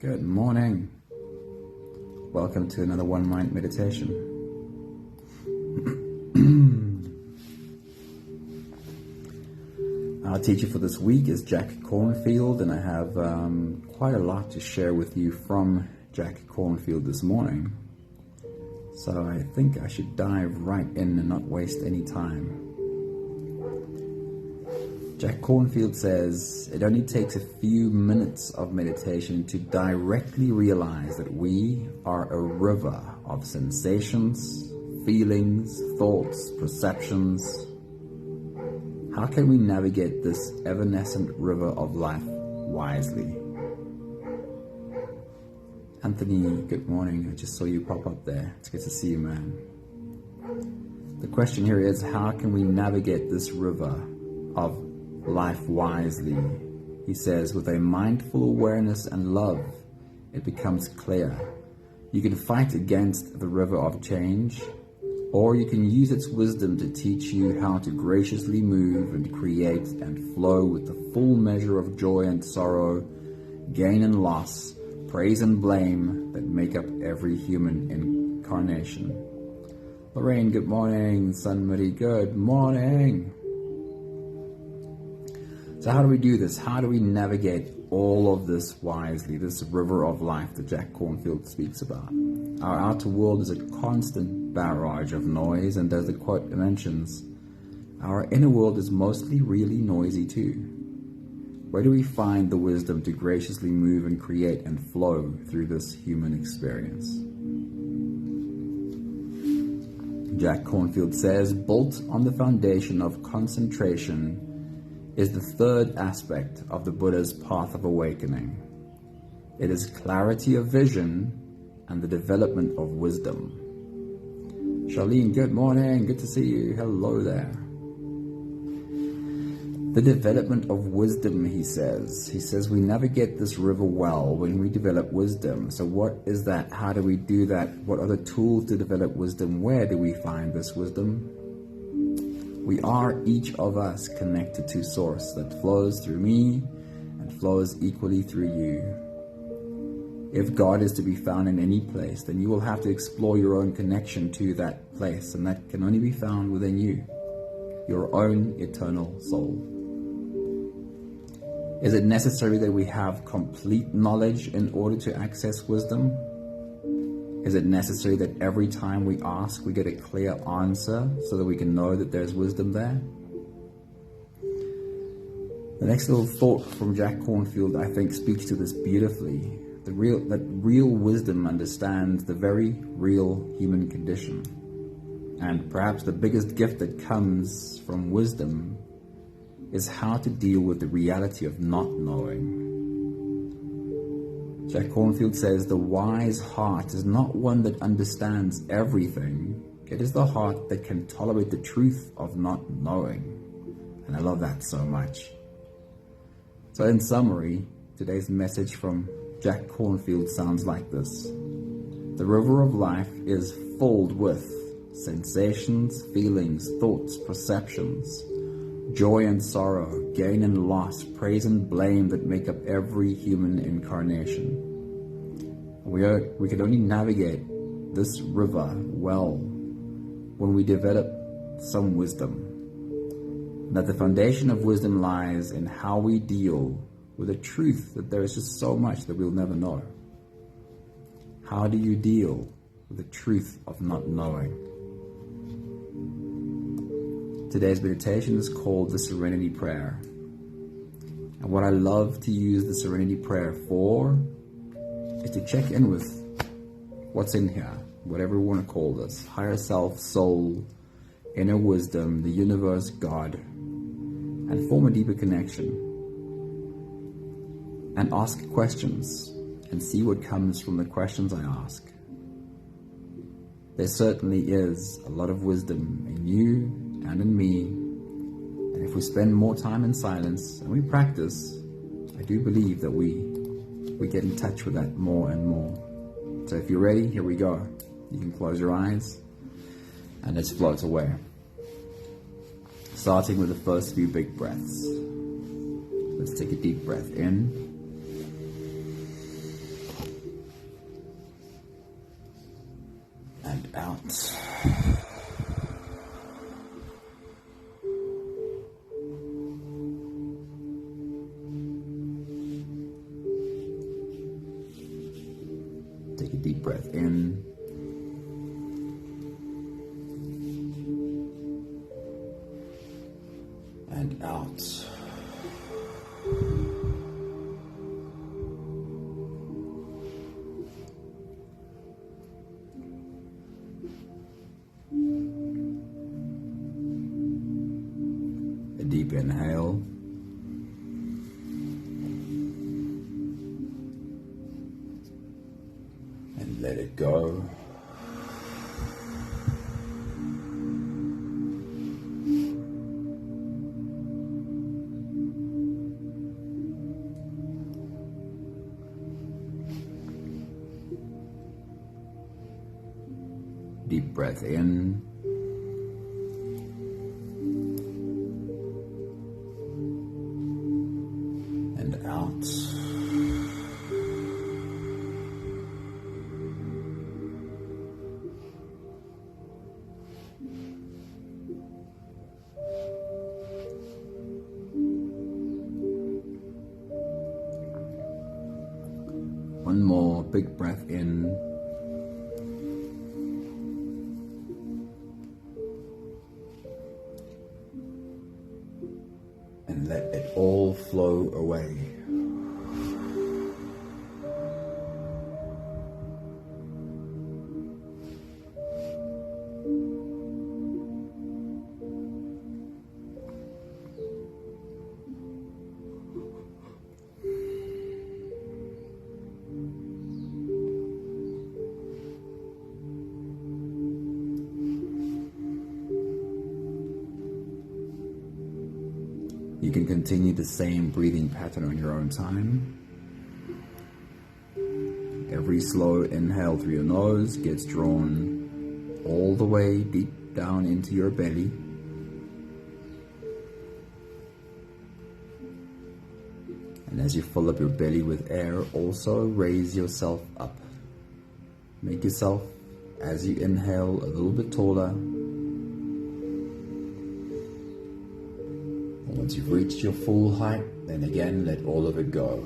Good morning. Welcome to another One Mind meditation. Our teacher for this week is Jack Kornfield, and I have quite a lot to share with you from Jack Kornfield this morning. So I think I should dive right in and not waste any time. Jack Kornfield says, it only takes a few minutes of meditation to directly realize that we are a river of sensations, feelings, thoughts, perceptions. How can we navigate this evanescent river of life wisely? Anthony, good morning. I just saw you pop up there. It's good to see you, man. The question here is, how can we navigate this river of life wisely? He says, with a mindful awareness and love, it becomes clear. You can fight against the river of change, or you can use its wisdom to teach you how to graciously move and create and flow with the full measure of joy and sorrow, gain and loss, praise and blame that make up every human incarnation. Lorraine, good morning. Sunmari, good morning. So how do we do this? How do we navigate all of this wisely, this river of life that Jack Kornfield speaks about? Our outer world is a constant barrage of noise, and as the quote mentions, our inner world is mostly really noisy too. Where do we find the wisdom to graciously move and create and flow through this human experience? Jack Kornfield says, built on the foundation of concentration is the third aspect of the Buddha's path of awakening. It is clarity of vision and the development of wisdom. Charlene, good morning. Good to see you. Hello there. The development of wisdom, he says. He says we navigate this river well when we develop wisdom. So what is that? How do we do that? What are the tools to develop wisdom? Where do we find this wisdom? We are, each of us, connected to Source that flows through me and flows equally through you. If God is to be found in any place, then you will have to explore your own connection to that place, and that can only be found within you, your own eternal soul. Is it necessary that we have complete knowledge in order to access wisdom? Is it necessary that every time we ask, we get a clear answer so that we can know that there's wisdom there? The next little thought from Jack Kornfield, I think, speaks to this beautifully. That real wisdom understands the very real human condition. And perhaps the biggest gift that comes from wisdom is how to deal with the reality of not knowing. Jack Kornfield says, the wise heart is not one that understands everything. It is the heart that can tolerate the truth of not knowing. And I love that so much. So in summary, today's message from Jack Kornfield sounds like this. The river of life is filled with sensations, feelings, thoughts, perceptions, joy and sorrow, gain and loss, praise and blame that make up every human incarnation. We can only navigate this river well when we develop some wisdom. And that the foundation of wisdom lies in how we deal with the truth that there is just so much that we'll never know. How do you deal with the truth of not knowing? Today's meditation is called the Serenity Prayer. And what I love to use the Serenity Prayer for is to check in with what's in here, whatever we want to call this, higher self, soul, inner wisdom, the universe, God, and form a deeper connection. And ask questions and see what comes from the questions I ask. There certainly is a lot of wisdom in you and in me, and if we spend more time in silence and we practice, I do believe that we get in touch with that more and more. So if you're ready, here we go. You can close your eyes and let's float away. Starting with the first few big breaths. Let's take a deep breath in. out. Take a deep breath in. And out. A deep inhale. And let it go. Deep breath in. And out. One more big breath in. And let it all flow away. You can continue the same breathing pattern on your own time. Every slow inhale through your nose gets drawn all the way deep down into your belly. And as you fill up your belly with air, also raise yourself up. Make yourself, as you inhale, a little bit taller. Once you've reached your full height, then again let all of it go.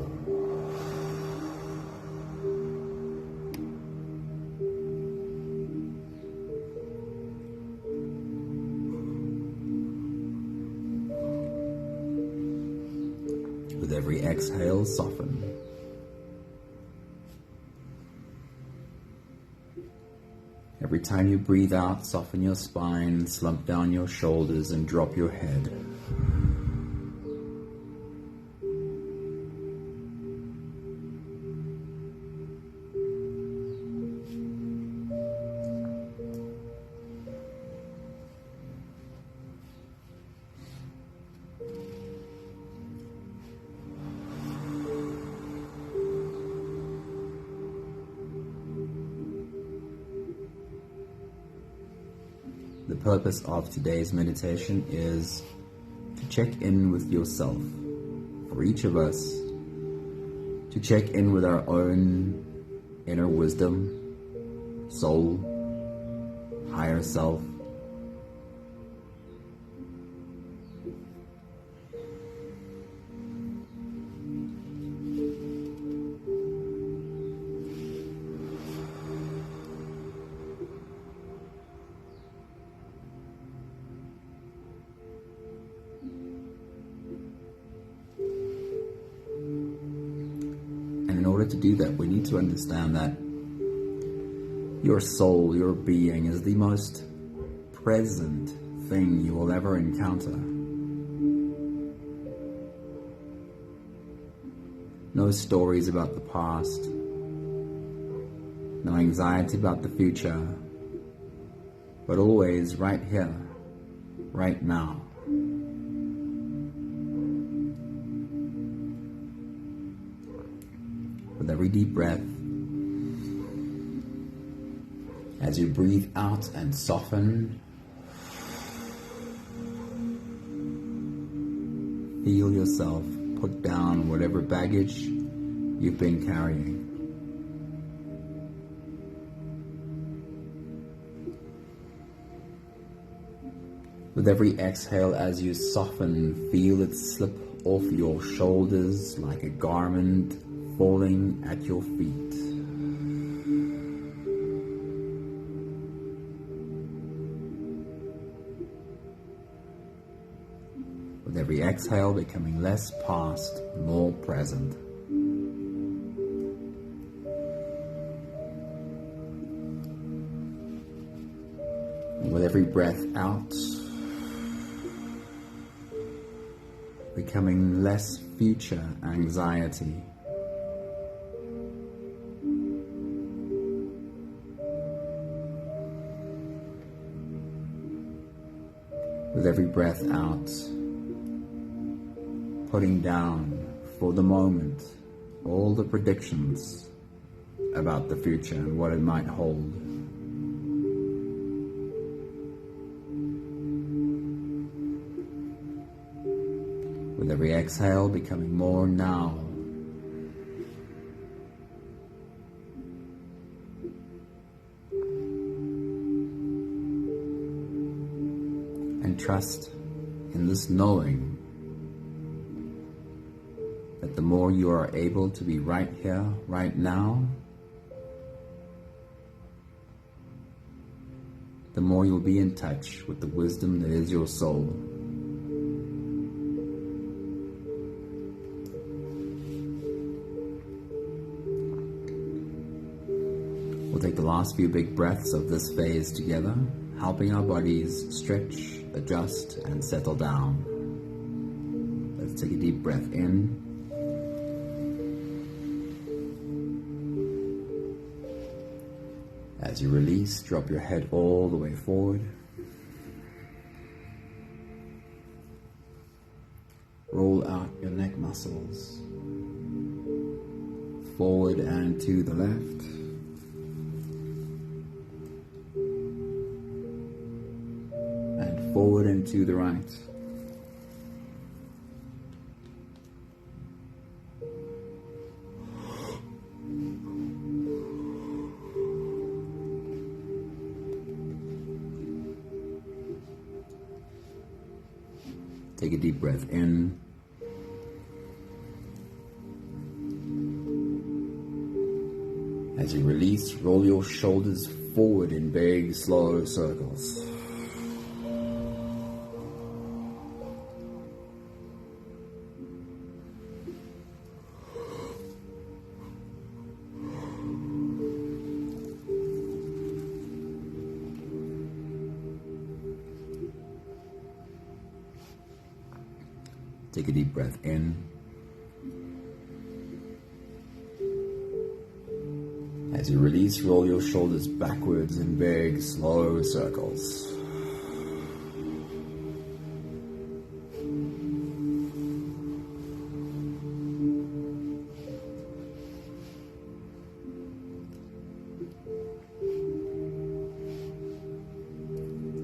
With every exhale, soften. Every time you breathe out, soften your spine, slump down your shoulders, and drop your head. The purpose of today's meditation is to check in with yourself. For each of us, to check in with our own inner wisdom, soul, higher self. In order to do that, we need to understand that your soul, your being, is the most present thing you will ever encounter. No stories about the past, no anxiety about the future, but always right here, right now. With every deep breath, as you breathe out and soften, feel yourself put down whatever baggage you've been carrying. With every exhale, as you soften, feel it slip off your shoulders like a garment falling at your feet. With every exhale, becoming less past, more present. And with every breath out, becoming less future anxiety. With every breath out, putting down for the moment all the predictions about the future and what it might hold. With every exhale, becoming more now. And trust in this knowing that the more you are able to be right here, right now, the more you'll be in touch with the wisdom that is your soul. We'll take the last few big breaths of this phase together, helping our bodies stretch, adjust, and settle down. Let's take a deep breath in. As you release, drop your head all the way forward. Roll out your neck muscles, forward and to the left. And forward and to the right. Take a deep breath in. As you release, roll your shoulders forward in big, slow circles. Take a deep breath in. As you release, roll your shoulders backwards in big, slow circles.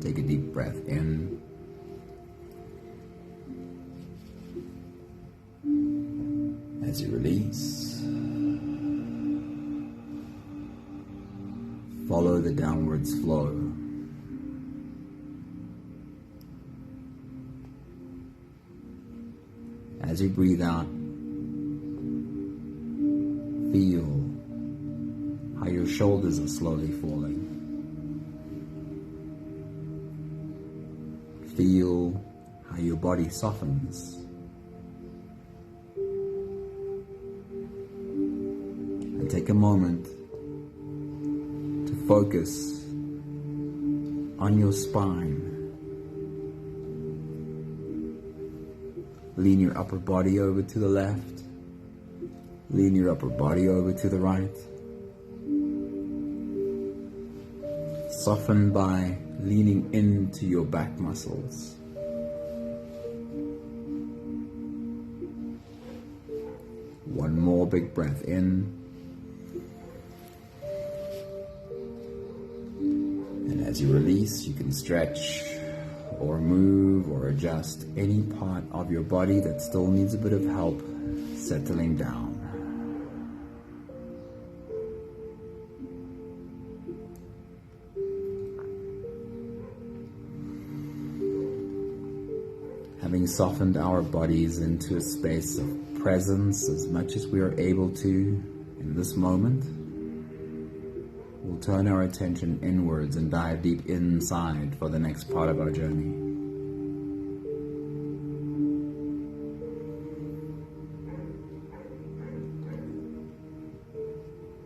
Take a deep breath in. As you release, follow the downwards flow. As you breathe out, feel how your shoulders are slowly falling. Feel how your body softens. And take a moment to focus on your spine. Lean your upper body over to the left. Lean your upper body over to the right. Soften by leaning into your back muscles. One more big breath in. And as you release, you can stretch or move or adjust any part of your body that still needs a bit of help settling down. Having softened our bodies into a space of presence as much as we are able to in this moment, we'll turn our attention inwards and dive deep inside for the next part of our journey.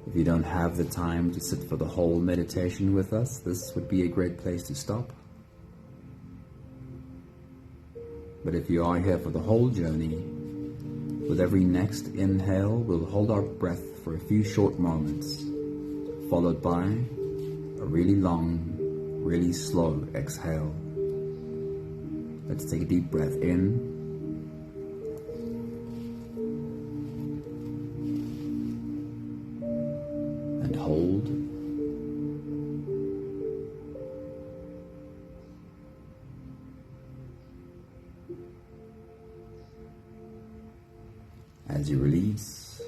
If you don't have the time to sit for the whole meditation with us, this would be a great place to stop. But if you are here for the whole journey, with every next inhale, we'll hold our breath for a few short moments, followed by a really long, really slow exhale. Let's take a deep breath in and hold. As you release,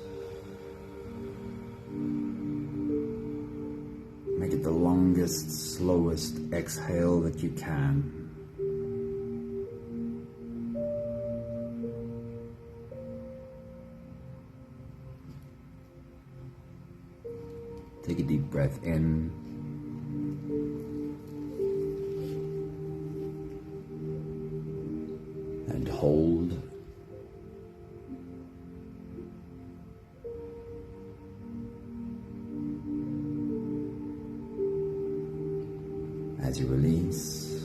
make it the longest, slowest exhale that you can. Take a deep breath in and hold. As you release,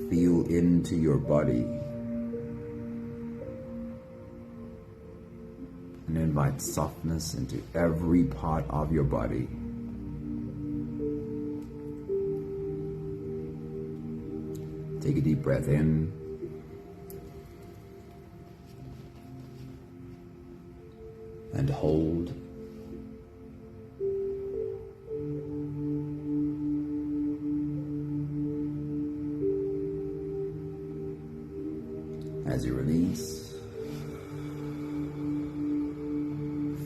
feel into your body and invite softness into every part of your body. Take a deep breath in and hold. As you release,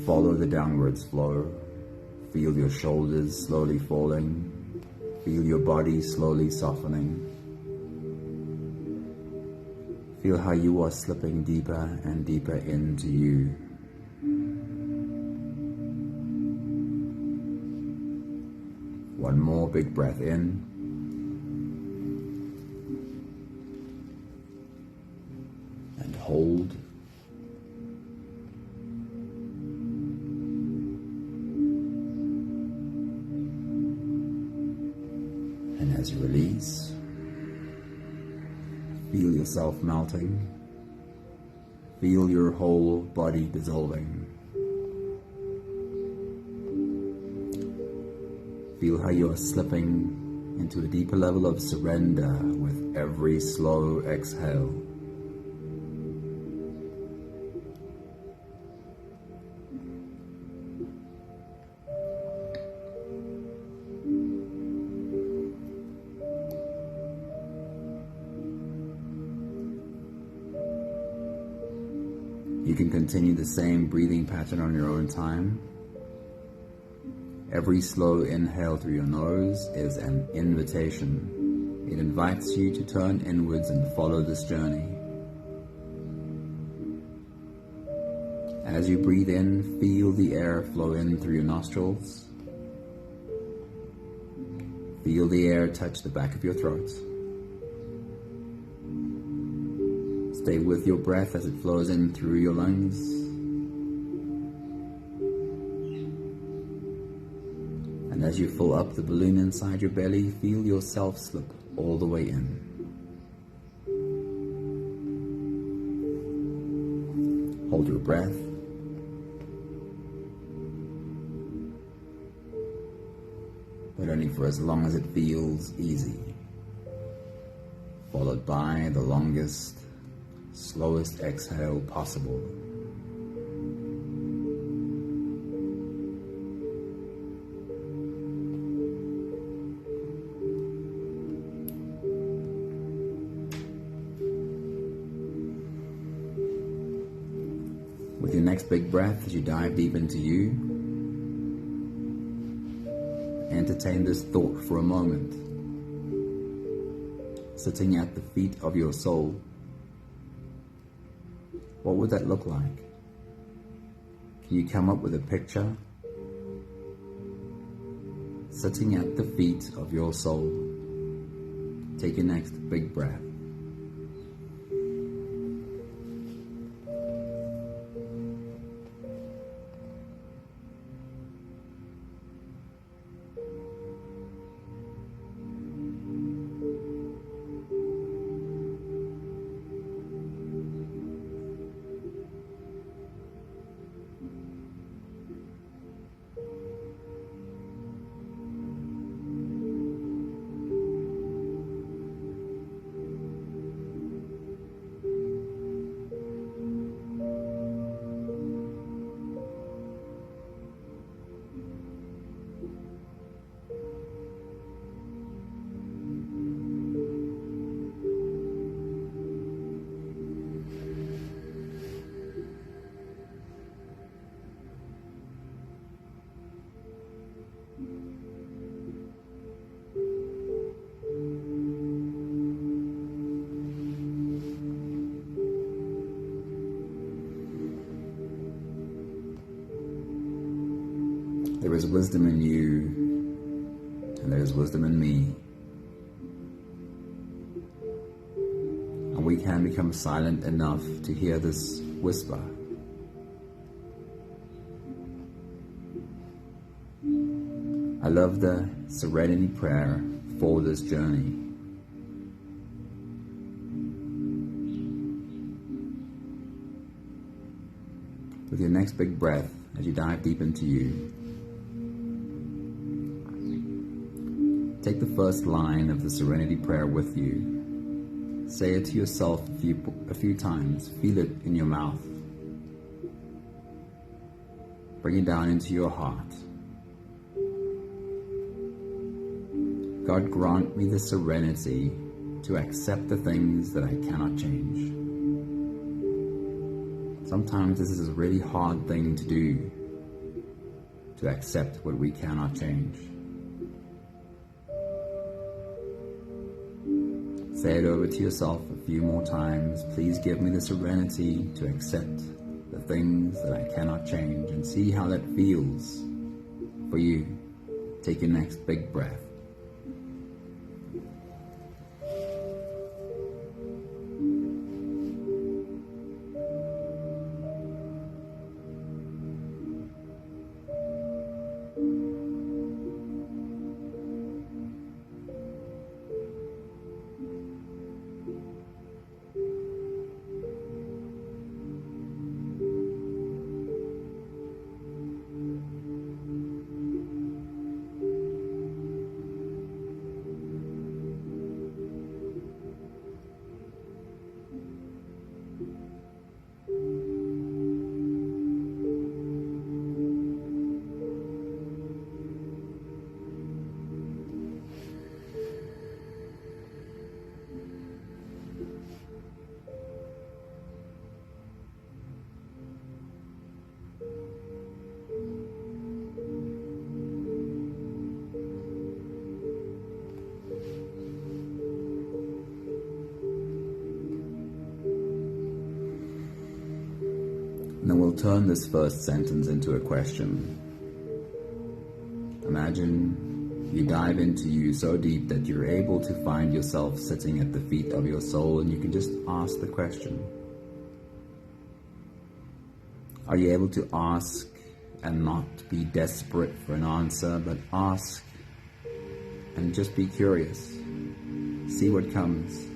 follow the downwards flow. Feel your shoulders slowly falling. Feel your body slowly softening. Feel how you are slipping deeper and deeper into you. One more big breath in. And hold. And as you release, feel yourself melting. Feel your whole body dissolving. Feel how you are slipping into a deeper level of surrender with every slow exhale. You can continue the same breathing pattern on your own time. Every slow inhale through your nose is an invitation. It invites you to turn inwards and follow this journey. As you breathe in, feel the air flow in through your nostrils. Feel the air touch the back of your throat. Stay with your breath as it flows in through your lungs. And as you fill up the balloon inside your belly, feel yourself slip all the way in. Hold your breath. But only for as long as it feels easy. Followed by the longest, slowest exhale possible. With your next big breath, as you dive deep into you, entertain this thought for a moment. sitting at the feet of your soul, what would that look like? Can you come up with a picture? Sitting at the feet of your soul. Take your next big breath. There is wisdom in you, and there is wisdom in me. And we can become silent enough to hear this whisper. I love the Serenity Prayer for this journey. With your next big breath, as you dive deep into you, take the first line of the Serenity Prayer with you. Say it to yourself a few times. Feel it in your mouth. Bring it down into your heart. God, grant me the serenity to accept the things that I cannot change. Sometimes this is a really hard thing to do, to accept what we cannot change. Say it over to yourself a few more times. Please give me the serenity to accept the things that I cannot change, and see how that feels for you. Take your next big breath. And then we'll turn this first sentence into a question. Imagine you dive into you so deep that you're able to find yourself sitting at the feet of your soul, and you can just ask the question. Are you able to ask and not be desperate for an answer, but ask and just be curious? See what comes.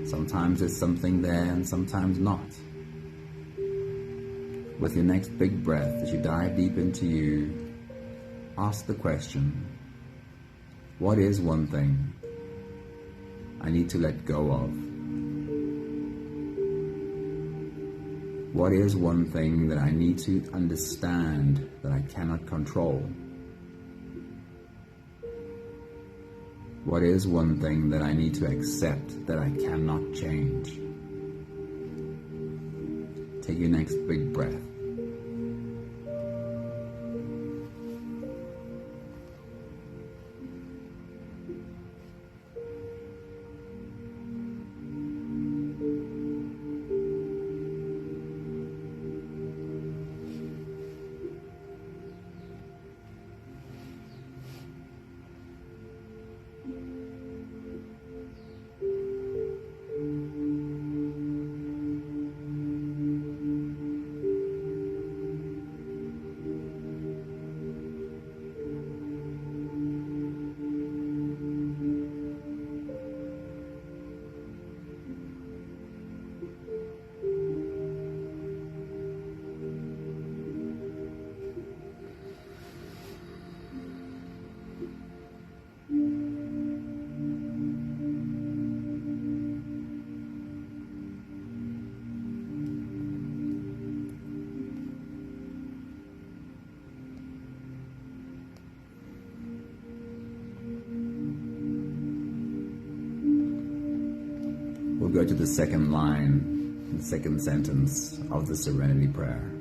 Sometimes there's something there and sometimes not. With your next big breath, as you dive deep into you, ask the question, what is one thing I need to let go of? What is one thing that I need to understand that I cannot control? What is one thing that I need to accept that I cannot change? Take your next big breath. go to the second line, the second sentence of the Serenity Prayer.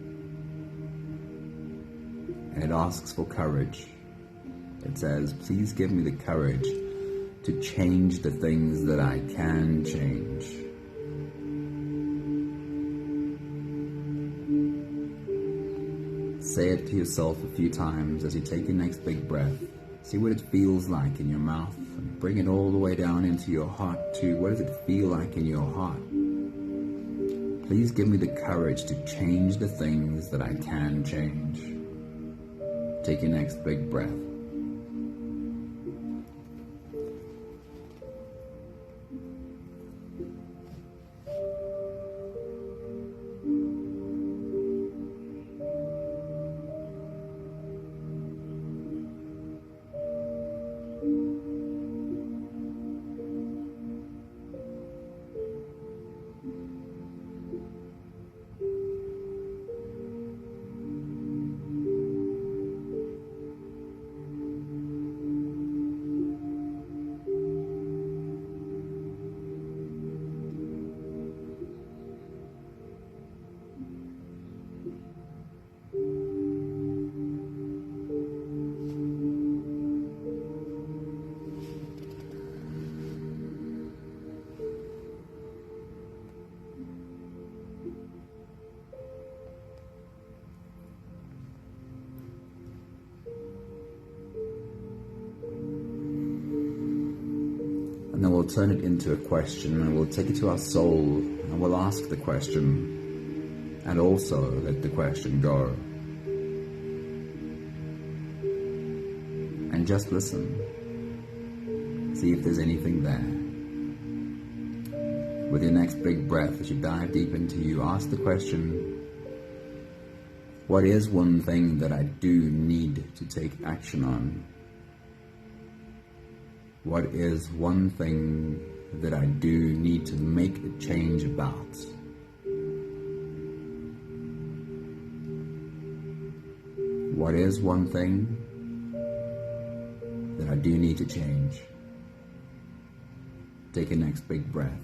And it asks for courage. It says, please give me the courage to change the things that I can change. Say it to yourself a few times as you take your next big breath. See what it feels like in your mouth, and bring it all the way down into your heart too. What does it feel like in your heart? Please give me the courage to change the things that I can change. Take your next big breath. And then we'll turn it into a question, and we'll take it to our soul, and we'll ask the question, and also let the question go. And just listen. See if there's anything there. With your next big breath, as you dive deep into you, ask the question, what is one thing that I do need to take action on? What is one thing that I do need to make a change about? What is one thing that I do need to change? Take a next big breath.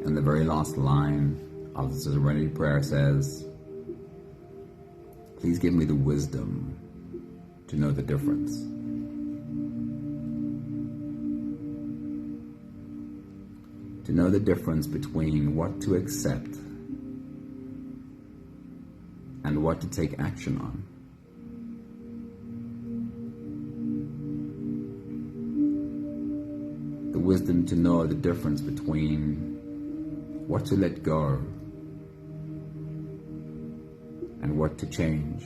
And the very last line of the Serenity Prayer says, please give me the wisdom to know the difference. To know the difference between what to accept and what to take action on. The wisdom to know the difference between what to let go and what to change.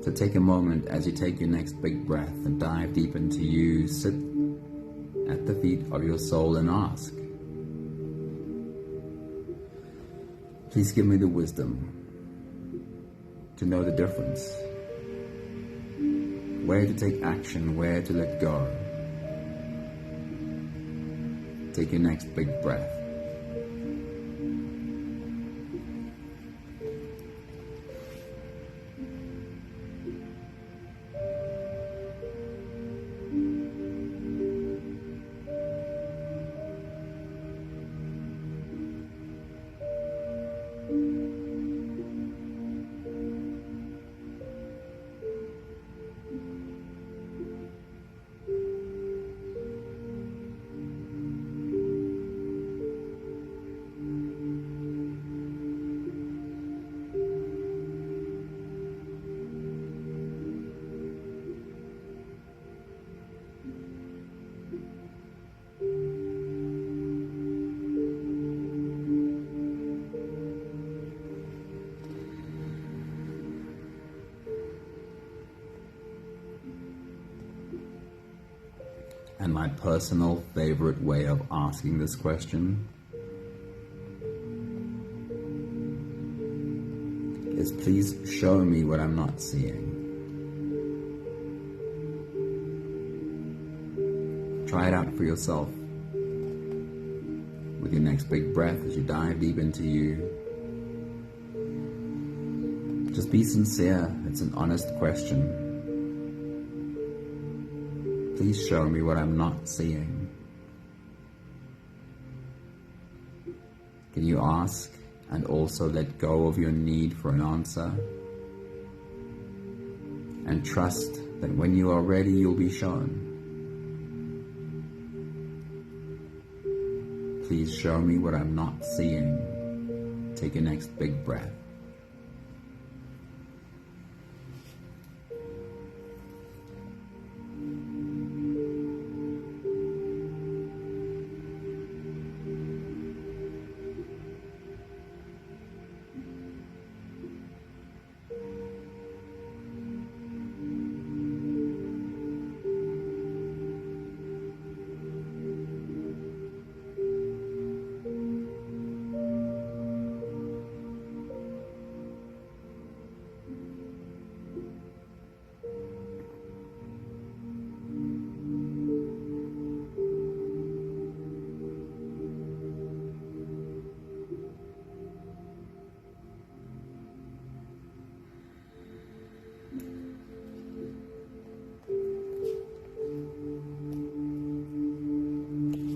So take a moment as you take your next big breath and dive deep into you. Sit at the feet of your soul and ask, please give me the wisdom to know the difference. Where to take action, where to let go. Take your next big breath. And my personal favorite way of asking this question is, please show me what I'm not seeing. Try it out for yourself with your next big breath as you dive deep into you. Just be sincere. It's an honest question. Please show me what I'm not seeing. Can you ask and also let go of your need for an answer? And trust that when you are ready, you'll be shown. Please show me what I'm not seeing. Take your next big breath.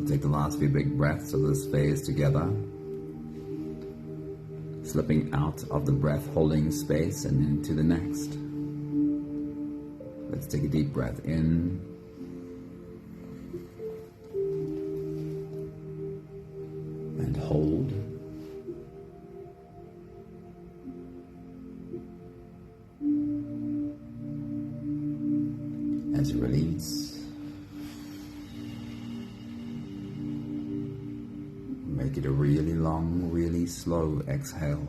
Take the last few big breaths of this phase together, slipping out of the breath holding space and into the next. Let's take a deep breath in and hold. As you release, make it a really long, really slow exhale.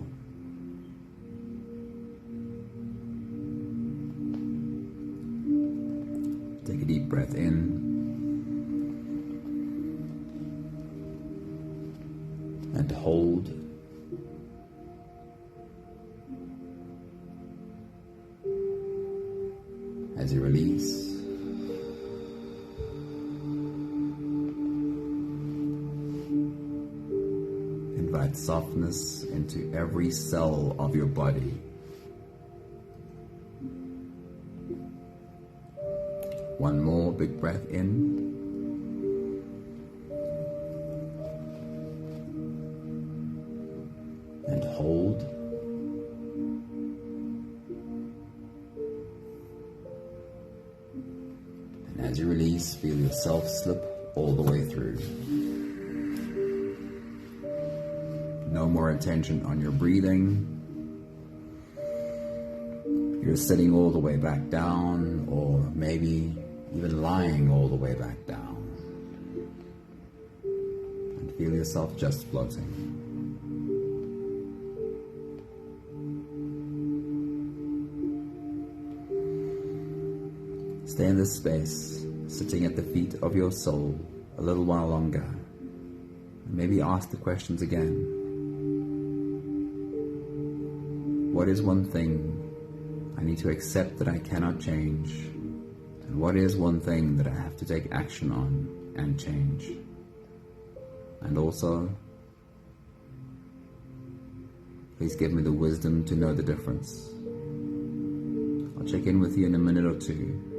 Take a deep breath in and hold. As you release, invite softness into every cell of your body. One more big breath in. And hold. And as you release, feel yourself slip all the way through. No more attention on your breathing. You're sitting all the way back down, or maybe even lying all the way back down. And feel yourself just floating. Stay in this space, sitting at the feet of your soul a little while longer. And maybe ask the questions again. What is one thing I need to accept that I cannot change? And what is one thing that I have to take action on and change? And also, please give me the wisdom to know the difference. I'll check in with you in a minute or two.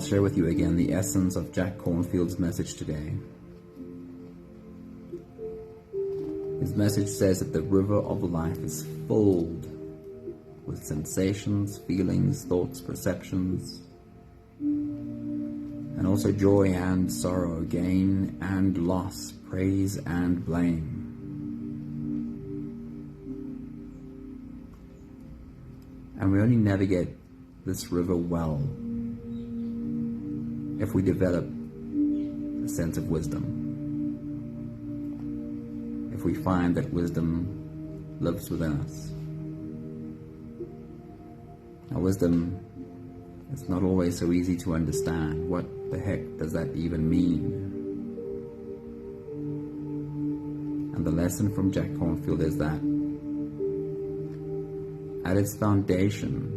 I'll share with you again the essence of Jack Kornfield's message today. His message says that the river of life is filled with sensations, feelings, thoughts, perceptions, and also joy and sorrow, gain and loss, praise and blame. And we only navigate this river well if we develop a sense of wisdom. If we find that wisdom lives within us. Now, wisdom is not always so easy to understand. What the heck does that even mean? And the lesson from Jack Kornfield is that at its foundation,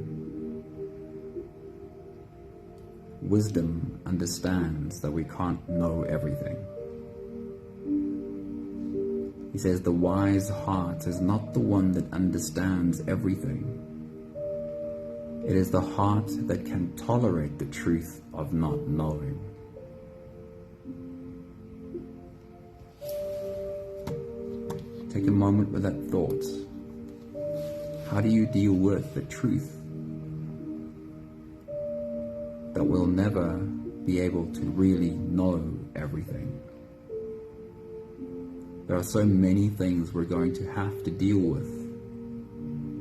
wisdom understands that we can't know everything. He says the wise heart is not the one that understands everything. It is the heart that can tolerate the truth of not knowing. Take a moment with that thought. How do you deal with the truth that we'll never be able to really know everything? There are so many things we're going to have to deal with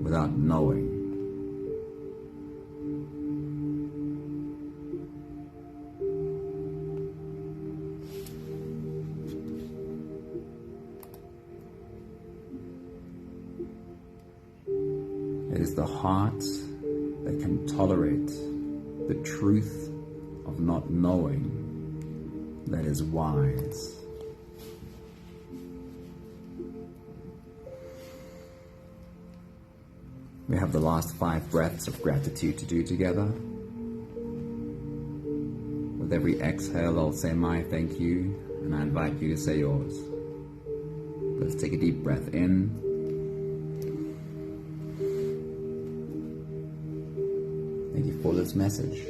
without knowing. It is the heart that can tolerate the truth of not knowing that is wise. We have the last 5 breaths of gratitude to do together. With every exhale, I'll say my thank you, and I invite you to say yours. Let's take a deep breath in. Thank you for this message.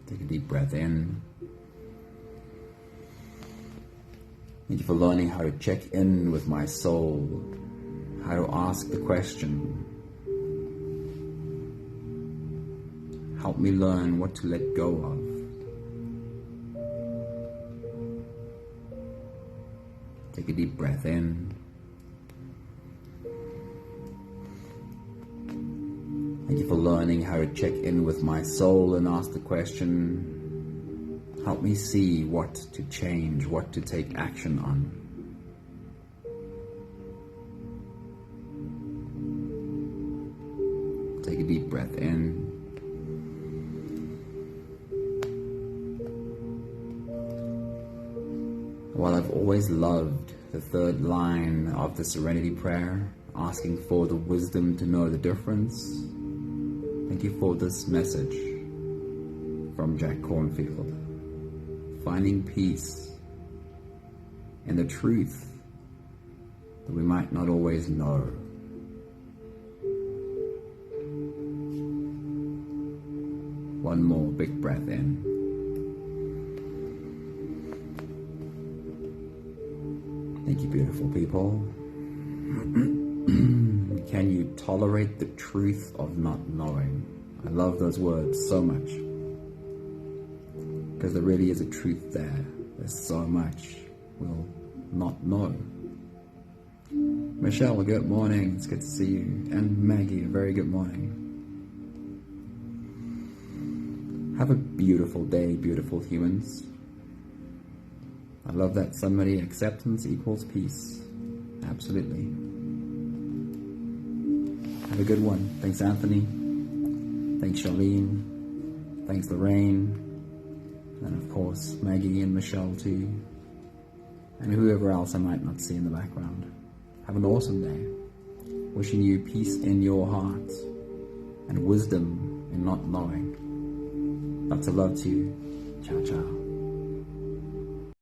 Take a deep breath in. Thank you for learning how to check in with my soul, how to ask the question. Help me learn what to let go of. Take a deep breath in. Thank you for learning how to check in with my soul and ask the question, help me see what to change, what to take action on. Take a deep breath in. While I've always loved the third line of the Serenity Prayer, asking for the wisdom to know the difference, thank you for this message from Jack Kornfield. Finding peace in the truth that we might not always know. One more big breath in. Thank you, beautiful people. Can you tolerate the truth of not knowing? I love those words so much. Because there really is a truth there. There's so much we'll not know. Michelle, good morning. It's good to see you. And Maggie, a very good morning. Have a beautiful day, beautiful humans. I love that somebody acceptance equals peace. Absolutely. Have a good one. Thanks, Anthony. Thanks, Charlene. Thanks, Lorraine. And of course, Maggie and Michelle too. And whoever else I might not see in the background. Have an awesome day. Wishing you peace in your heart and wisdom in not knowing. Lots of love to you. Ciao, ciao.